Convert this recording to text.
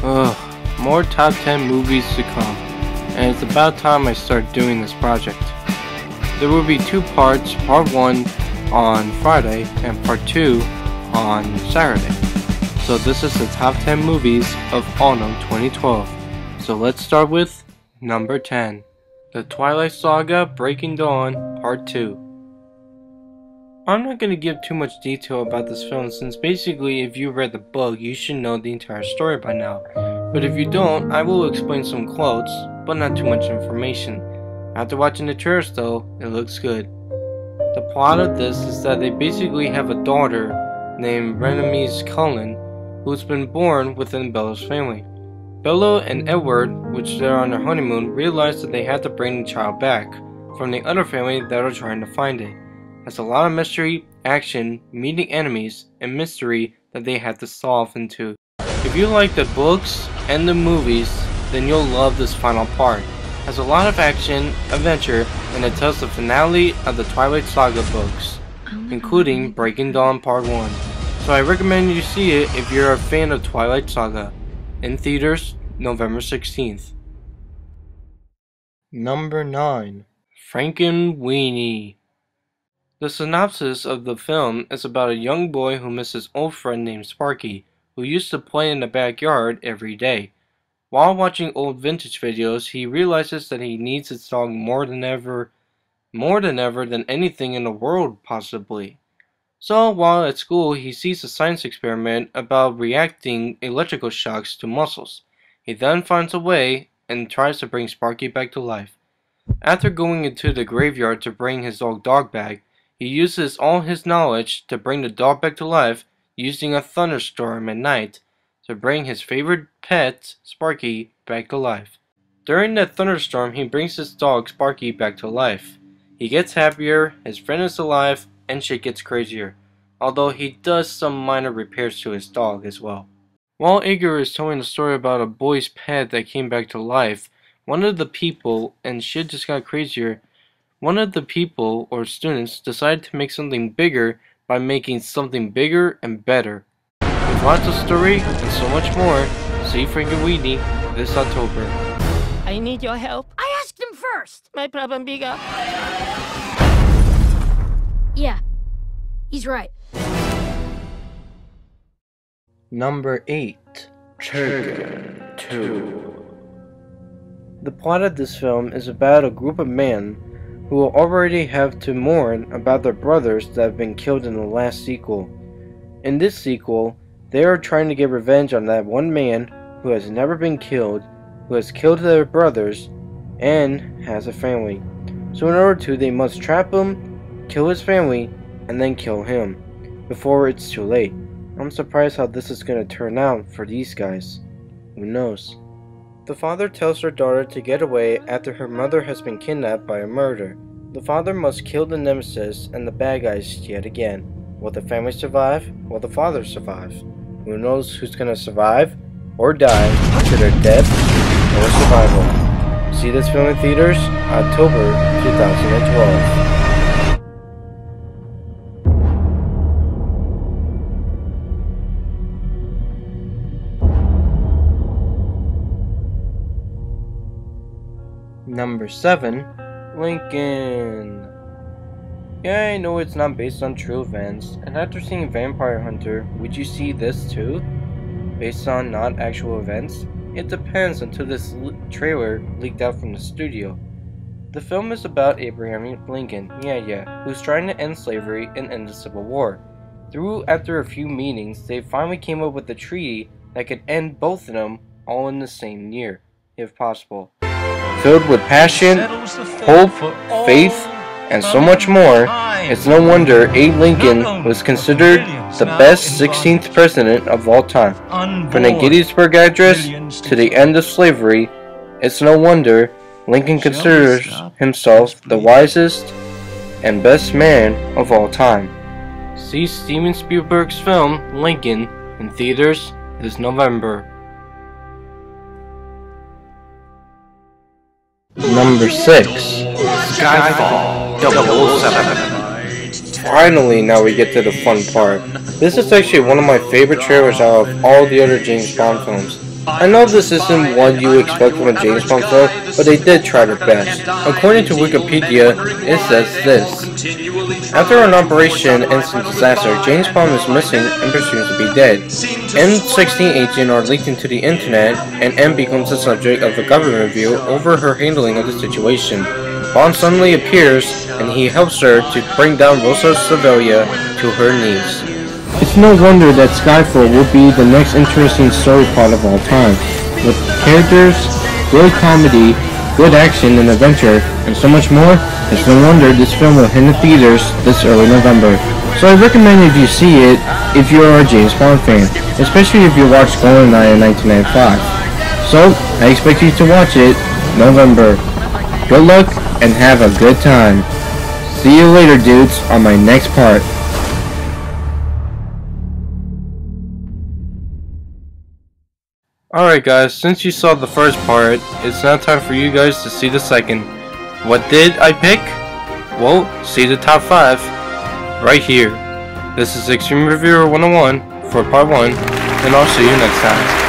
Ugh, more top 10 movies to come, and it's about time I start doing this project. There will be two parts, part 1 on Friday and part 2 on Saturday. So this is the top 10 movies of autumn 2012. So let's start with number 10. The Twilight Saga Breaking Dawn Part 2. I'm not going to give too much detail about this film since basically if you read the book you should know the entire story by now. But if you don't, I will explain some quotes, but not too much information. After watching the trailers though, it looks good. The plot of this is that they basically have a daughter named Renomise Cullen who's been born within Bella's family. Bella and Edward, which they're on their honeymoon, realize that they have to bring the child back from the other family that are trying to find it. There's a lot of mystery, action, meeting enemies, and mystery that they have to solve into. If you like the books and the movies, then you'll love this final part. It has a lot of action, adventure, and it tells the finale of the Twilight Saga books, including Breaking Dawn Part 1. So I recommend you see it if you're a fan of Twilight Saga. In theaters, November 16th. Number 9. Frankenweenie. The synopsis of the film is about a young boy who misses his old friend named Sparky, who used to play in the backyard every day. While watching old vintage videos, he realizes that he needs his dog more than ever than anything in the world possibly. So while at school, he sees a science experiment about reacting electrical shocks to muscles. He then finds a way and tries to bring Sparky back to life. After going into the graveyard to bring his old dog back, he uses all his knowledge to bring the dog back to life using a thunderstorm at night to bring his favorite pet, Sparky, back to life. During that thunderstorm, he brings his dog Sparky back to life. He gets happier, his friend is alive, and shit gets crazier, although he does some minor repairs to his dog as well. While Edgar is telling a story about a boy's pet that came back to life, one of the people, and shit just got crazier, one of the people or students decided to make something bigger by making something bigger and better. With lots of story and so much more, see Frankenweenie this October. I need your help. I asked him first. My problem bigger. Yeah, he's right. Number 8. Trigger 2. The plot of this film is about a group of men who will already have to mourn about their brothers that have been killed in the last sequel. In this sequel, they are trying to get revenge on that one man who has never been killed, who has killed their brothers, and has a family. So in order to, they must trap him, kill his family, and then kill him before it's too late. I'm surprised how this is going to turn out for these guys. Who knows? The father tells her daughter to get away after her mother has been kidnapped by a murder. The father must kill the nemesis and the bad guys yet again. Will the family survive? Will the father survive? Who knows who's going to survive or die to their death or survival. See this film in theaters October 2012. Number 7. Lincoln. Yeah, I know it's not based on true events, and after seeing Vampire Hunter, would you see this too? Based on not actual events? It depends until this trailer leaked out from the studio. The film is about Abraham Lincoln, who's trying to end slavery and end the Civil War. After a few meetings, they finally came up with a treaty that could end both of them all in the same year, if possible. Filled with passion, hope, faith, and so much more, it's no wonder Abe Lincoln was considered the best 16th president of all time. From the Gettysburg Address to the end of slavery, it's no wonder Lincoln considers himself the wisest and best man of all time. See Steven Spielberg's film Lincoln in theaters this November. Number 6. Skyfall 007. Finally, now we get to the fun part. This is actually one of my favorite trailers out of all the other James Bond films. I know this isn't what you expect from a James Bond film, but they did try their best. According to Wikipedia, it says this. After an Operation Instant Disaster, James Bond is missing and presumed to be dead. M16 agents are leaked into the internet, and M becomes the subject of a government review over her handling of the situation. Bond suddenly appears, and he helps her to bring down Rosa Sevilla to her knees. It's no wonder that Skyfall will be the next interesting story plot of all time. With characters, good comedy, good action and adventure, and so much more, it's no wonder this film will hit the theaters this early November. So I recommend if you see it, if you are a James Bond fan, especially if you watched GoldenEye in 1995. So, I expect you to watch it November. Good luck and have a good time. See you later, dudes, on my next part. Alright guys, since you saw the first part, it's now time for you guys to see the second. What did I pick? Well, see the top 5 right here. This is Extreme Reviewer 101 for part 1, and I'll see you next time.